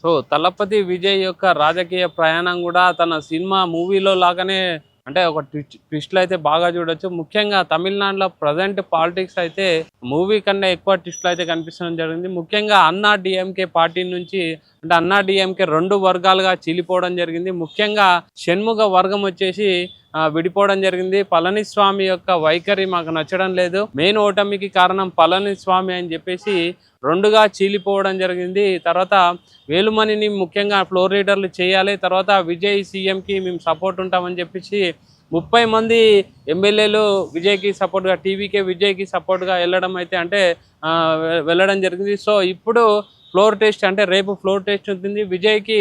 So 'Thalapathy Vijay' యొక్క రాజకీయ ప్రయాణం గూడా తన సినిమా మూవీలో లాగానే అంటే ఒక ట్విస్ట్‌లు అయితే బాగా చూడొచ్చు. ముఖ్యంగా తమిళనాడులో ప్రెజెంట్ పాలిటిక్స్ అయితే మూవీ కన్నా ఎక్కువ ట్విస్ట్‌లు అయితే కనిపించడం జరిగింది. ముఖ్యంగా అన్నా డీఎంకే పార్టీ నుంచి అంటే అన్నా డీఎంకే 2 వర్గాలుగా చీలిపోవడం జరిగింది. ముఖ్యంగా షణ్ముగ వర్గం వచ్చేసి విడిపోవడం జరిగింది. పళనిస్వామి యొక్క వైఖరి మాకు నచ్చడం లేదు. మెయిన్ ఓటమికి కారణం పళనిస్వామి అని చెప్పేసి 2గా చీలిపోవడం జరిగింది. తర్వాత వేలుమణిని ముఖ్యంగా ఫ్లోర్ లీడర్లు చేయాలి. తర్వాత విజయ్ సీఎంకి మేము సపోర్ట్ ఉంటామని చెప్పేసి 30 మంది ఎమ్మెల్యేలు విజయ్కి సపోర్ట్గా టీవీకే విజయ్కి సపోర్ట్గా వెళ్ళడం జరిగింది. సో ఇప్పుడు ఫ్లోర్ టెస్ట్ అంటే రేపు ఫ్లోర్ టెస్ట్ ఉంటుంది. విజయ్కి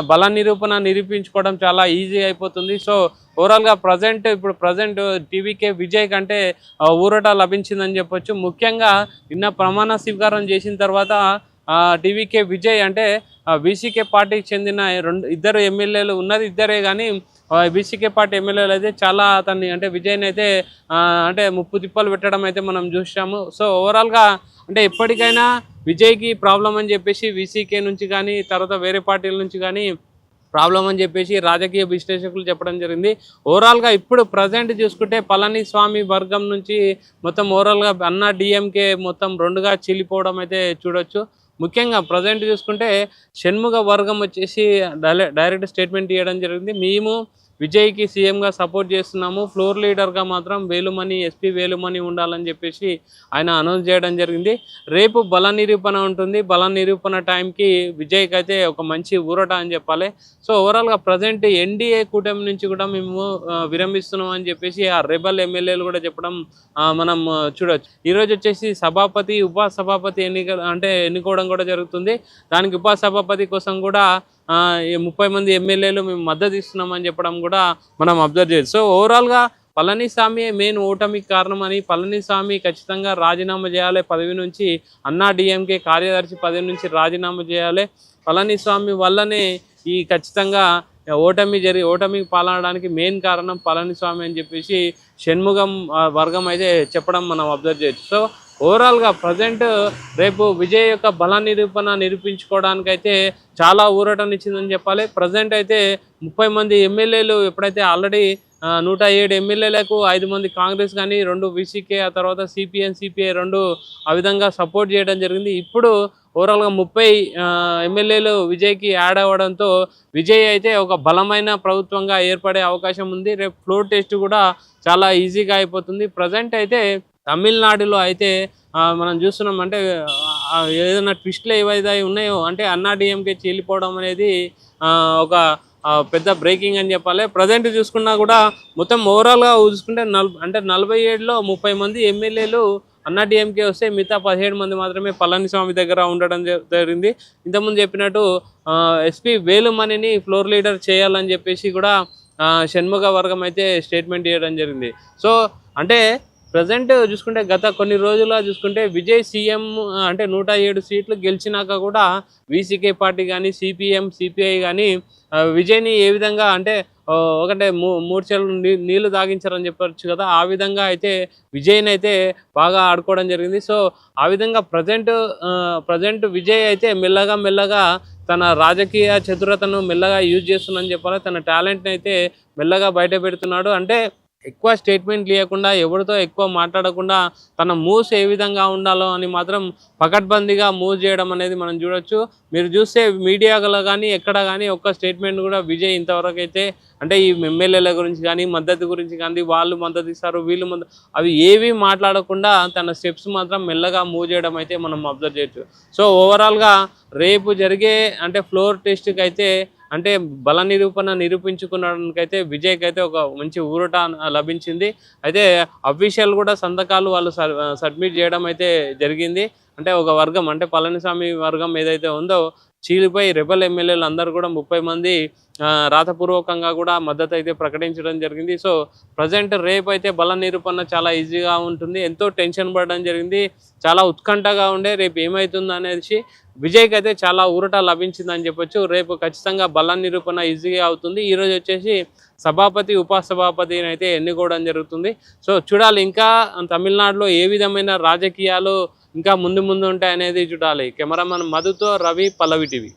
బల నిరూపించుకోవడం చాలా ఈజీ అయిపోతుంది. సో ఓవరాల్గా ఇప్పుడు ప్రజెంట్ టీవీకే విజయ్ కంటే ఊరట లభించిందని చెప్పొచ్చు. ముఖ్యంగా నిన్న ప్రమాణ స్వీకారం చేసిన తర్వాత టీవీకే విజయ్ అంటే బీసీకే పార్టీకి చెందిన ఇద్దరు ఎమ్మెల్యేలు ఉన్నది ఇద్దరే, కానీ బీసీకే పార్టీ ఎమ్మెల్యేలు అయితే చాలా అతన్ని అంటే విజయ్ని అయితే అంటే ముప్పు తిప్పలు పెట్టడం అయితే మనం చూసాము. సో ఓవరాల్గా అంటే ఎప్పటికైనా విజయ్కి ప్రాబ్లం అని చెప్పేసి బీసీకే నుంచి కానీ తర్వాత వేరే పార్టీల నుంచి కానీ ప్రాబ్లం అని చెప్పేసి రాజకీయ విశ్లేషకులు చెప్పడం జరిగింది. ఓవరాల్గా ఇప్పుడు ప్రజెంట్ చూసుకుంటే పళనిస్వామి వర్గం నుంచి మొత్తం ఓవరాల్గా అన్నా డీఎంకే మొత్తం 2గా చీలిపోవడం అయితే చూడొచ్చు. ముఖ్యంగా ప్రజెంట్ చూసుకుంటే షణ్ముగ వర్గం వచ్చేసి డైరెక్ట్ స్టేట్మెంట్ ఇవ్వడం జరిగింది. మేము విజయ్కి సీఎంగా సపోర్ట్ చేస్తున్నాము, ఫ్లోర్ లీడర్గా మాత్రం ఎస్పీ వేలుమణి ఉండాలని చెప్పేసి ఆయన అనౌన్స్ చేయడం జరిగింది. రేపు బల నిరూపణ ఉంటుంది. బల నిరూపణ టైంకి విజయ్కి అయితే ఒక మంచి ఊరట అని చెప్పాలి. సో ఓవరాల్గా ప్రజెంట్ ఎన్డీఏ కూటమి నుంచి కూడా మేము విరమిస్తున్నాం అని చెప్పేసి ఆ రెబల్ ఎమ్మెల్యేలు కూడా చెప్పడం మనం చూడవచ్చు. ఈరోజు వచ్చేసి సభాపతి ఉపసభాపతి ఎన్నుకోవడం కూడా జరుగుతుంది. దానికి ఉపసభాపతి కోసం కూడా 30 మంది ఎమ్మెల్యేలు మేము మద్దతు ఇస్తున్నామని చెప్పడం కూడా మనం అబ్జర్వ్ చేయొచ్చు. సో ఓవరాల్గా పళనిస్వామి మెయిన్ ఓటమికి కారణమని, పళనిస్వామి ఖచ్చితంగా రాజీనామా చేయాలి పదవి నుంచి, అన్నా డీఎంకే కార్యదర్శి పదవి నుంచి రాజీనామా చేయాలి. పళనిస్వామి వల్లనే ఈ ఖచ్చితంగా ఓటమికి పాలనడానికి మెయిన్ కారణం పళనిస్వామి అని చెప్పేసి షణ్ముగం వర్గం అయితే చెప్పడం మనం అబ్జర్వ్ చేయొచ్చు. సో ఓవరాల్గా ప్రజెంట్ రేపు విజయ్ యొక్క నిరూపించుకోవడానికైతే చాలా ఊరటనిచ్చిందని చెప్పాలి. ప్రజెంట్ అయితే 30 మంది ఎమ్మెల్యేలు ఎప్పుడైతే ఆల్రెడీ 107 ఎమ్మెల్యేలకు 5 మంది కాంగ్రెస్ కానీ 2 బీసీకే ఆ తర్వాత సిపిఐ 2 ఆ విధంగా సపోర్ట్ చేయడం జరిగింది. ఇప్పుడు ఓవరాల్గా 30 ఎమ్మెల్యేలు విజయ్కి యాడ్ అవ్వడంతో విజయ్ అయితే ఒక బలమైన ప్రభుత్వంగా ఏర్పడే అవకాశం ఉంది. రేపు ఫ్లోర్ టెస్ట్ కూడా చాలా ఈజీగా అయిపోతుంది. ప్రజెంట్ అయితే తమిళనాడులో అయితే మనం చూస్తున్నాం అంటే ఏదైనా ట్విస్ట్లు ఏవైతే ఉన్నాయో అంటే అన్నా డీఎంకే చీలిపోవడం అనేది ఒక పెద్ద బ్రేకింగ్ అని చెప్పాలి. ప్రజెంట్ చూసుకున్నా కూడా మొత్తం ఓవరాల్గా చూసుకుంటే 47లో 30 మంది ఎమ్మెల్యేలు అన్నా డీఎంకే వస్తే మిగతా 17 మంది మాత్రమే పళనిస్వామి దగ్గర ఉండడం జరిగింది. ఇంతకుముందు చెప్పినట్టు ఎస్పీ వేలుమణిని ఫ్లోర్ లీడర్ చేయాలని చెప్పేసి కూడా షణ్ముగ వర్గం అయితే స్టేట్మెంట్ ఇవ్వడం జరిగింది. సో అంటే ప్రజెంట్ చూసుకుంటే గత కొన్ని రోజుల్లో చూసుకుంటే విజయ్ సీఎం అంటే 107 సీట్లు గెలిచినాక కూడా వీసీకే పార్టీ కానీ సిపిఐ కానీ విజయ్ని ఏ విధంగా అంటే ఒకటే 3 చెరువులు నీళ్లు తాగించారని చెప్పొచ్చు కదా, ఆ విధంగా అయితే విజయ్ని అయితే బాగా ఆడుకోవడం జరిగింది. సో ఆ విధంగా ప్రజెంట్ విజయ్ అయితే మెల్లగా తన రాజకీయ చతురతను మెల్లగా యూజ్ చేస్తుందని చెప్పాలి. తన టాలెంట్ని అయితే మెల్లగా బయట పెడుతున్నాడు. అంటే ఎక్కువ స్టేట్మెంట్ లేకుండా ఎవరితో ఎక్కువ మాట్లాడకుండా తన మూవ్స్ ఏ విధంగా ఉండాలో అని మాత్రం పకడ్బందీగా మూవ్ చేయడం అనేది మనం చూడొచ్చు. మీరు చూస్తే మీడియాలో కానీ ఎక్కడ కానీ ఒక్క స్టేట్మెంట్ కూడా విజయ్ ఇంతవరకు అయితే అంటే ఈ ఎమ్మెల్యేల గురించి కానీ మద్దతు గురించి కానీ వాళ్ళు మద్దతు ఇస్తారు వీళ్ళు అవి ఏవి మాట్లాడకుండా తన స్టెప్స్ మాత్రం మెల్లగా మూవ్ చేయడం అయితే మనం అబ్జర్వ్ చేయొచ్చు. సో ఓవరాల్గా రేపు జరిగే అంటే ఫ్లోర్ టెస్ట్కి అయితే అంటే బల నిరూపించుకున్నకైతే విజయ్కి అయితే ఒక మంచి ఊరట లభించింది. అయితే అఫీషియల్ కూడా సంతకాలు వాళ్ళు సబ్మిట్ చేయడం అయితే జరిగింది. అంటే ఒక వర్గం అంటే పళనిస్వామి వర్గం ఏదైతే ఉందో చీలిపోయి రెబల్ ఎమ్మెల్యేలు అందరూ కూడా 30 మంది రాతపూర్వకంగా కూడా మద్దతు అయితే ప్రకటించడం జరిగింది. సో ప్రజెంట్ రేపు అయితే బల నిరూపణ చాలా ఈజీగా ఉంటుంది. ఎంతో టెన్షన్ పడడం జరిగింది, చాలా ఉత్కంఠగా ఉండే రేపు ఏమవుతుంది అనేసి విజయ్కి అయితే చాలా ఊరట లభించిందని చెప్పొచ్చు. రేపు ఖచ్చితంగా బల నిరూపణ ఈజీగా అవుతుంది. ఈరోజు వచ్చేసి సభాపతి ఉపసభాపతిని అయితే ఎన్నుకోవడం జరుగుతుంది. సో చూడాలి ఇంకా తమిళనాడులో ఏ విధమైన రాజకీయాలు ఇంకా ముందు ఉంటాయనేది చూడాలి. కెమెరామెన్ మధుతో రవి, పల్లవి టీవీ.